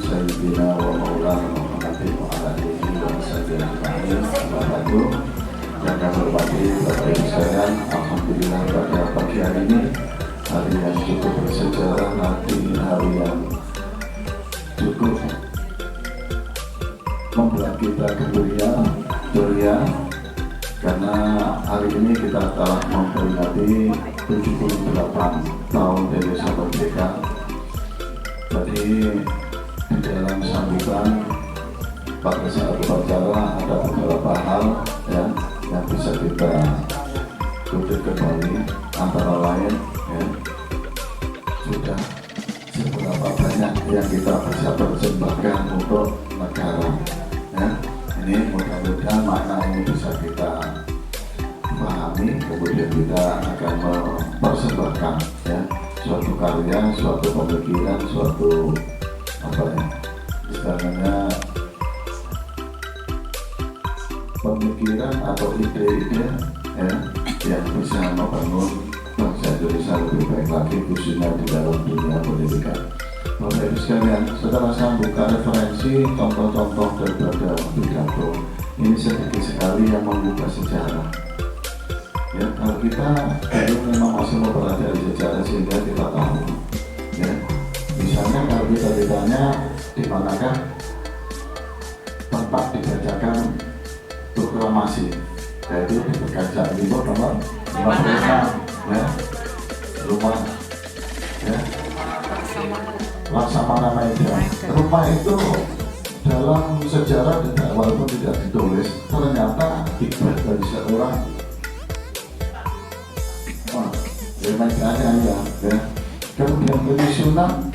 Sayyidina wa maulana Muhammadin wa ala alihi wa sahbihi ajma'in. Yang kami hormati Bapak Ibu sekalian, alhamdulillah pada pagi hari ini, hari yang cukup bersejarah, hari yang cukup membuat kita gembira, karena hari ini kita telah memperingati 78 tahun Indonesia Merdeka. Jadi di dalam sambutan pada saat upacara ada beberapa hal yang bisa kita kutip kembali, antara lain sudah seberapa banyak yang kita bisa persembahkan untuk negara. Ini mudah-mudahan makna ini bisa kita pahami, kemudian kita akan mempersembahkan suatu karya, suatu pemikiran, suatu istilahnya pemikiran atau ide-ide yang bisa membangun bangsa Indonesia lebih baik lagi, khususnya di dalam dunia pendidikan. Bapak Ibu sekalian, setelah saya buka referensi contoh-contoh daripada pidato ini sedikit sekali yang membuka sejarah. Kalau kita dulu memang masih mempelajari sejarah sehingga kita tahu. Misalnya kalau kita ditanya di manakah tempat dibacakan proklamasi, yaitu di Pekanbaru Timur nomor 56, rumah Laksamana Medan. Rumah itu dalam sejarah walaupun tidak ditulis, ternyata dibuat dari seorang kemudian penyusunan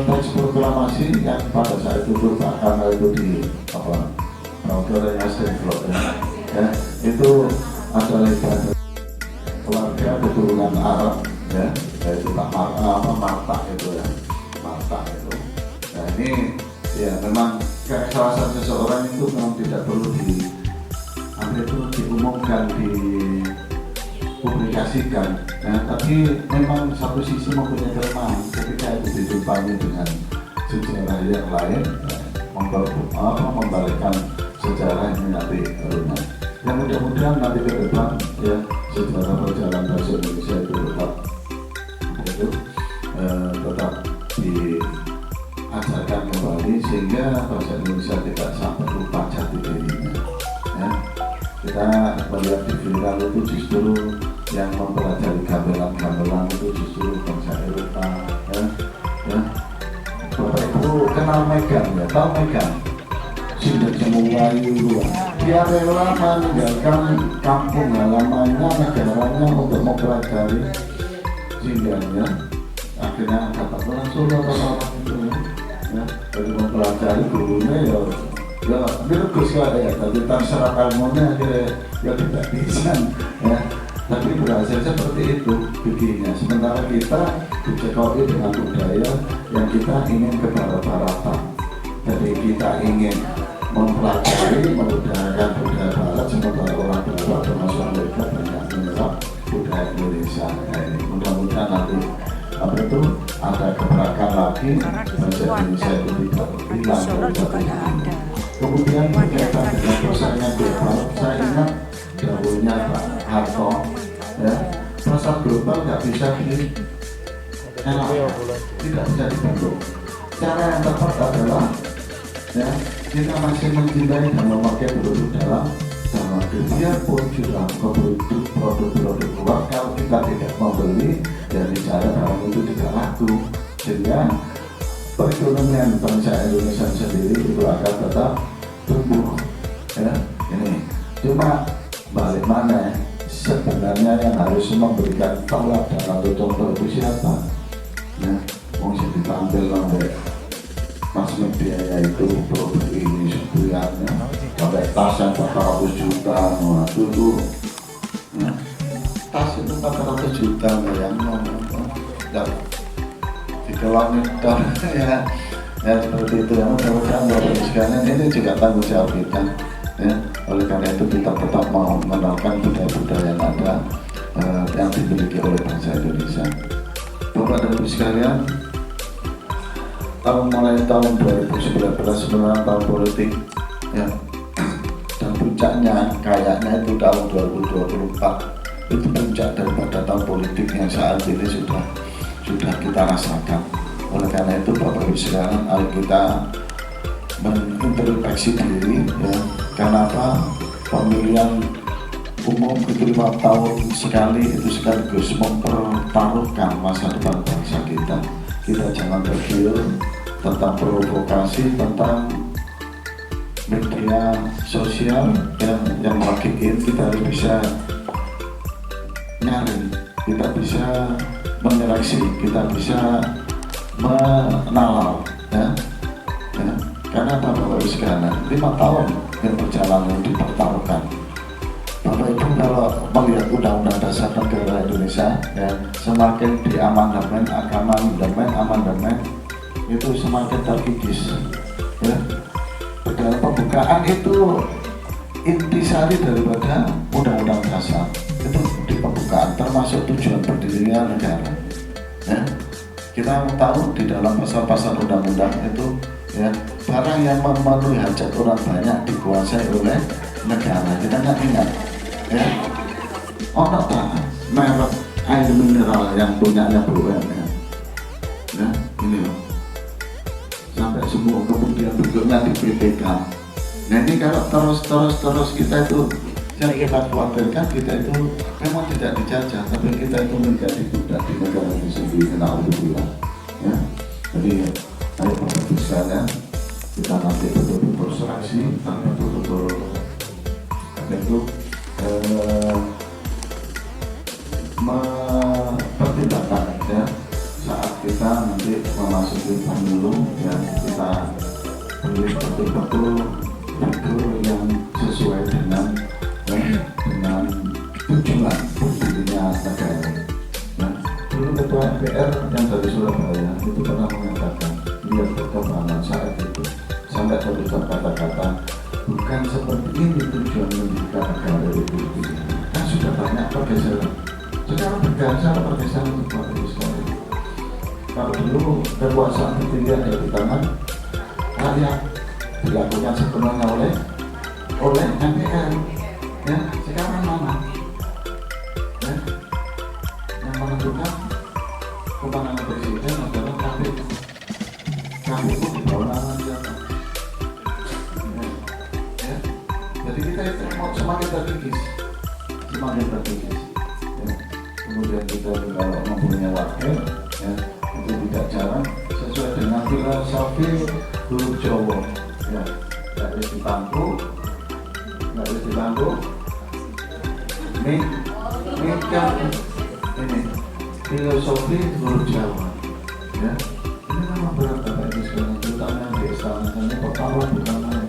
teks proklamasi yang pada saat itu karena itu di itu adalah keluarga keturunan Arab, yaitu Marta itu. Nah ini memang keikhlasan seseorang itu memang tidak perlu diumumkan, dipublikasikan, tapi memang satu sisi mempunyai kelemahan ketika itu dijumpai dengan sejarah yang lain, membalikkan sejarah ini nanti rumah. Yang mudah-mudahan nanti ke depan sejarah perjalanan bahasa Indonesia itu tetap diajarkan kembali sehingga bahasa Indonesia tidak sampai lupa jati dirinya. Kita melihat di viral itu justru yang mempelajari gamelan itu justru bangsa Eropa. Bapak Ibu kenal Megan tahu Megan? Sudah Melayu, dia rela meninggalkan kampung halamannya, negaranya untuk mempelajari singgahnya. Akhirnya kata orang Solo orang itu dari mempelajari gurunya bagus lah tapi terserah ilmunya akhirnya tidak bisa tapi berhasil seperti itu bikinnya. Sementara kita dicekoki dengan budaya yang kita ingin ke barat-baratan. Jadi kita ingin mempelajari, membudayakan budaya barat, sementara orang barat termasuk Amerika banyak menyerap budaya Indonesia. Ini mudah-mudahan nanti ada gebrakan lagi bangsa Indonesia itu tidak hilang dari jati diri. Kemudian berkaitan dengan persaingan global, saya ingat dahulunya Pak Harto, pasar global tidak bisa tidak bisa dibantu. Cara yang tepat adalah kita masih mencintai dan memakai produk dalam negeri. Biarpun sudah produk luar, kalau kita tidak membeli, dari cara barang itu tidak laku, sehingga perekonomian bangsa Indonesia sendiri itu akan tetap tumbuh. Ini cuma balik mana sebenarnya yang harus memberikan teladan atau contoh itu siapa? Mungkin ditampil oleh mas media, yaitu produk ini sebenarnya sampai tas yang 400 juta, tas itu 400 juta yang di kilometer seperti itu. Mudah-mudahan Bapak sekalian ini juga tanggung jawab kita. Oleh karena itu kita tetap mau mengenalkan budaya-budaya yang ada yang dimiliki oleh bangsa Indonesia. Bapak dan Ibu sekalian, mulai tahun 2019 sebenarnya tahun politik ya, dan puncaknya kayaknya itu tahun 2024 itu puncak daripada tahun politik yang saat ini sudah kita rasakan. Oleh karena itu Bapak Ibu sekalian, ayo kita mengintrospeksi diri ya, karena apa, pemilihan umum itu 5 tahun sekali itu sekaligus mempertaruhkan masa depan bangsa kita. Kita jangan tergiur tentang provokasi, tentang media sosial yang lagi in. Kita harus bisa nyari, kita bisa menyeleksi, kita bisa menalar ya. Karena apa Bapak Ibu sekalian, 5 tahun yang berjalan yang dipertaruhkan. Bapak Ibu kalau melihat Undang-Undang Dasar Negara Indonesia ya, semakin diamandemen, amandemen itu semakin terkikis ya. Dalam pembukaan itu intisari daripada Undang-Undang Dasar itu di pembukaan, termasuk tujuan berdirinya negara ya. Kita tahu di dalam pasal-pasal undang-undang itu ya, barang yang memenuhi hajat orang banyak dikuasai oleh negara. Kita nggak ingat ya, ono tak merek air mineral yang punyanya BUMN ya, ini loh, sampai semua kemudian bentuknya di PPK. Nah ini kalau terus kita itu, yang kita khawatirkan kita itu memang tidak dijajah, tapi kita itu menjadi budak di negara itu sendiri. Alhamdulillah ya. Jadi ayo Bapak Ibu sekalian, kita nanti betul-betul berseraksi, tapi betul-betul itu mempertimbangkan ya, saat kita nanti memasuki pemilu ya, kita pilih betul-betul figur yang sesuai dengan tujuan berdirinya negara. Nah, dulu Ketua MPR yang dari Surabaya itu pernah mengatakan, lihat perkembangan saat itu sampai terucap kata-kata, bukan seperti ini tujuan mendirikan negara Republik ini. Kan sudah banyak pergeseran. Sekarang pergeseran untuk Bapak Ibu sekalian. Kalau dulu kekuasaan tertinggi ada di tangan rakyat, dilakukan sepenuhnya oleh MPR. Ya, sekarang mana? Ya, yang menentukan kewenangan presiden adalah KPU. KPU di bawah naungan siapa? Ya. Jadi kita itu mau semakin terkikis. Ya. Kemudian kita juga mempunyai wakil, ya, itu tidak jarang sesuai dengan filosofi Guru Jawa. Ya, nggak harus dibantu. Ini filosofi Guru Jawa ya. Ini memang berat Bapak Ibu sekalian, terutama di istana ini pertama bukan main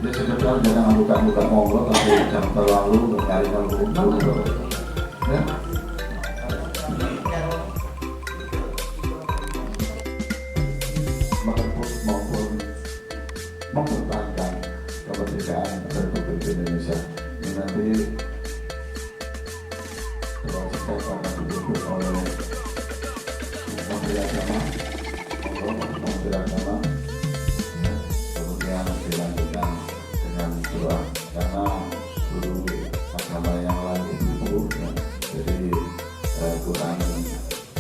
ya, sekedar jangan buka-buka monggo, tapi jangan terlalu mencari ya. Merebut maupun mempertahankan kemerdekaan Republik Indonesia. Ini nanti proses akan didukung oleh Menteri Agama, kemudian dilanjutkan dengan doa, karena guru agama yang lain itu ya, jadi kurang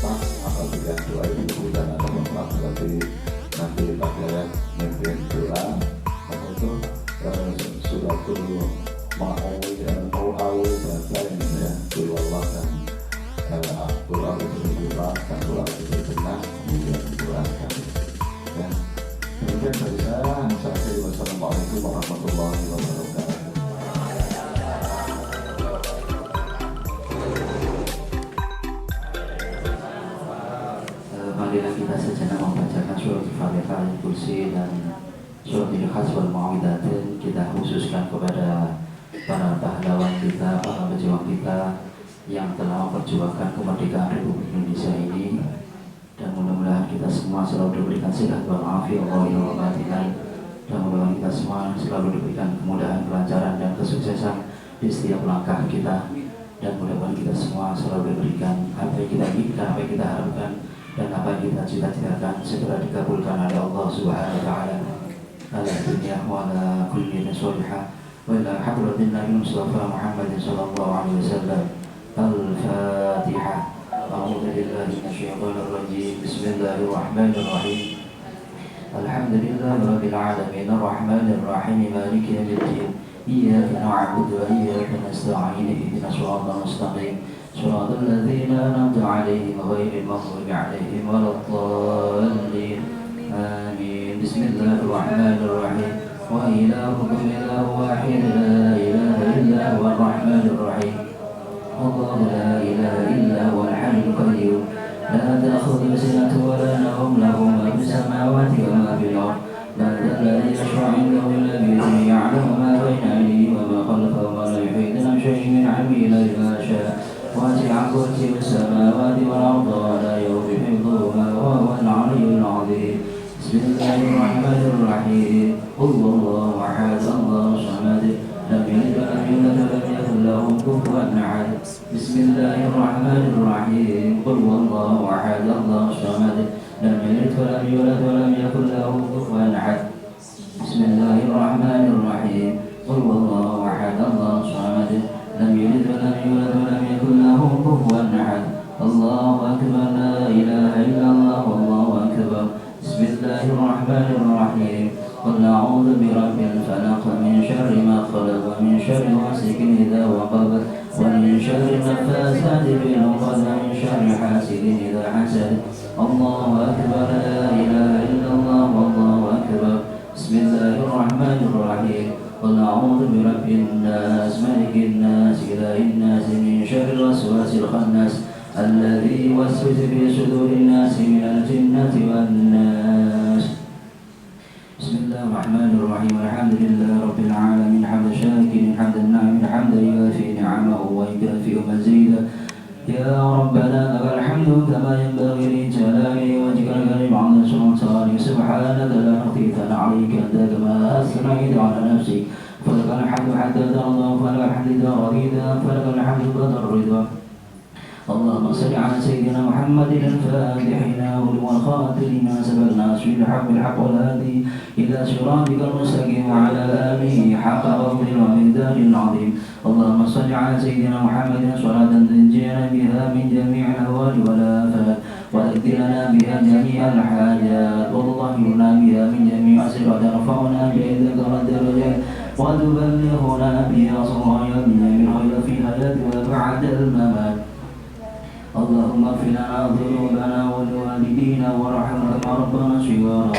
pas apabila doa ibu dan ada memang berarti nanti pada mimpin doa itu sudah perlu ma'awi dan ma'awi dan ya, doa Allah dan doa itu berdoa dan doa itu berbenah, kemudian doakan ya. Kemudian dari saya kira wassalamualaikum warahmatullahi wabarakatuh. Marilah kita sejenak membacakan surat Al-Fatihah, Kursi dan surat Al-Ikhlas wal Mu'awwidhatain. Kita khususkan kepada para pahlawan kita, para pejuang kita yang telah memperjuangkan kemerdekaan Republik Indonesia ini, dan mudah-mudahan kita semua selalu diberikan sehat walafiat dan mudah-mudahan kita semua selalu diberikan kemudahan, kelancaran dan kesuksesan di setiap langkah kita, dan mudah-mudahan kita semua selalu diberikan apa yang kita inginkan, apa yang kita harapkan dan apa yang kita cita-citakan segera dikabulkan oleh Allah Subhanahu wa taala. Ala dunya wa ala kulli sholihah wa ila hadratin Nabi Mustafa Muhammad sallallahu alaihi wasallam. Al-Fatihah. A'udzu billahi minasyaitonir rajim. Bismillahirrahmanirrahim. Alhamdulillahi rabbil alamin arrahmanir rahim maliki yaumiddin. Iyyaka na'budu wa iyyaka nasta'in ihdinas siratal mustaqim صراط الذين أنعمت عليهم غير المغضوب عليهم ولا الضالين آمين بسم الله الرحمن الرحيم وإلهكم إله واحد لا إله إلا هو الرحمن الرحيم الله لا إله إلا هو الحي القيوم لا تأخذه سنة ولا نوم له ما في السماوات وما في الأرض من ذا الذي يشفع عنده إلا بإذنه يعلم ما بين أيديهم وما خلفهم ولا يحيطون بشيء من علمه إلا بما شاء واسع كرسي السماوات والأرض ولا يؤوده حفظهما وهو العلي العظيم بسم الله الرحمن الرحيم قل هو الله أحد الله الصمد لم يلد ولم يولد ولم يكن له كفوا أحد بسم الله الرحمن الرحيم قل هو الله أحد الله الصمد لم يلد ولم يولد ولم يكن له كفوا أحد بسم الله الرحمن الرحيم قل هو الله أحد الله الصمد لم يلد ولم يولد ولم يكن له كفوا أحد الله أكبر لا إله إلا الله والله أكبر بسم الله الرحمن الرحيم قل أعوذ برب الفلق من شر ما خلق ومن شر غاسق إذا وقب ومن شر النفاثات في العقد ومن شر حاسد إذا حسد الله أكبر لا إله إلا الله والله أكبر بسم الله الرحمن الرحيم قل أعوذ برب الناس ملك الناس إله الناس من شر الوسواس الخناس الذي يوسوس في صدور الناس من الجنة والناس بسم الله الرحمن الرحيم الحمد لله رب العالمين حمد شاكر حمد النعم حمد يوافي نعمه ويكافئ مزيدا يا ربنا لك الحمد كما ينبغي لجلال وجهك الكريم عظيم سلطانك سبحانك لا نحصي ثناء عليك انت كما اثنيت على نفسك فلك الحمد حتى ترضى فلك الحمد اذا رضيت فلك الحمد بعد الرضا اللهم صل على سيدنا محمد الفاتح له والخاتم لما سبق ناصر الحق بالحق والهادي الى صراطك المستقيم وعلى اله حق قدره ومقداره العظيم اللهم صل على سيدنا محمد صلاة تنجينا بها من جميع الاهوال والافات وتكفرنا بها جميع الحاجات وتطهرنا بها من جميع السر وترفعنا بيدك والدرجات وتبلغنا بها صرايا من جميع الخير في الحياه وبعد الممات اللهم اغفر لنا ذنوبنا ولوالدينا وارحمنا كما ربنا صغارا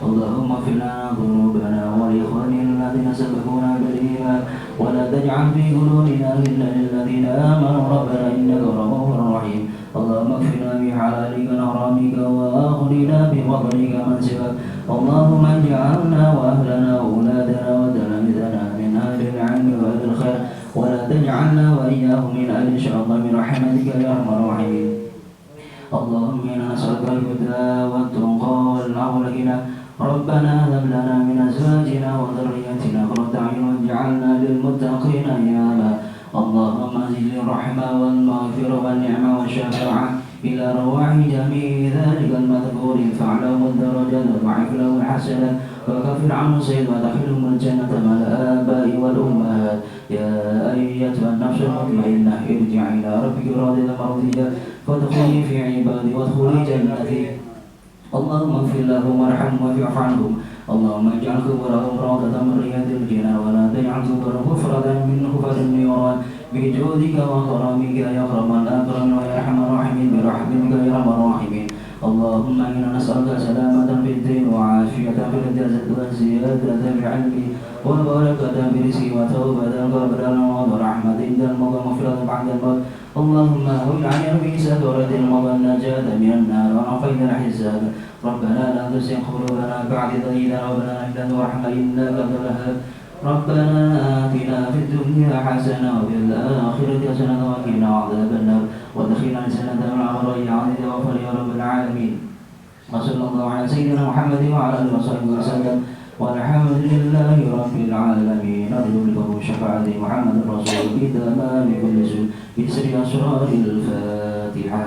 اللهم اغفر لنا ذنوبنا ولاخواننا الذين سبقونا بالايمان ولا تجعل في قلوبنا غلا للذين امنوا ربنا انك رؤوف رحيم اللهم اكفنا بحلالك عن حرامك واغننا بفضلك من سواك اللهم اجعلنا واهلنا واولادنا وتلامذنا من اهل العلم واهل الخير ولا تجعلنا واياهم من اهل الشر برحمتك يا ارحم الراحمين اللهم انا نسالك الهدى والتقى والعفو والغنى ربنا هب لنا من ازواجنا وذرياتنا قرة اعين واجعلنا للمتقين اماما اللهم زد الرحمة والمغفرة والنعمة والشفاعة إلى رواح جميع ذلك المذكور فاعلم الدرجات وضعف له الحسنات وكفر عنه السيئات وادخلهم الجنة مع الآباء والأمهات يا أيتها النفس المطمئنة ارجع إلى ربك راضية مرضية فادخلي في عبادي وادخلي جنتي اللهم اغفر لهم وارحمهم واعف عنهم اللهم اجعل قبورهم روضة من رياض الجنان ولا تجعل قبورهم غفرة من غفر النيران بجودك وكرمك يا أكرم الأكرمين ويا أرحم الراحمين برحمتك يا أرحم الراحمين اللهم إنا نسألك سلامة في الدين وعافية في الجسد وزيادة في العلم وبركة في الرزق وتوبة قبل الموت ورحمة عند الموت ومغفرة بعد الموت اللهم هون علينا في سكرة الموت والنجاة من النار وعافينا الحساب ربنا لا تزغ قلوبنا بعد إذ هديتنا وهب لنا من لدنك رحمة إنك أنت الوهاب ربنا آتنا في الدنيا حسنة وفي الآخرة حسنة وقنا عذاب النار وادخلنا جنة العبر يا عزيز وغفر يا رب العالمين وصلى الله على سيدنا محمد وعلى آله وصحبه وسلم والحمد لله رب العالمين أرجو لكم شفاعة محمد الرسول في تمام كل سوء بسر أسرار الفاتحة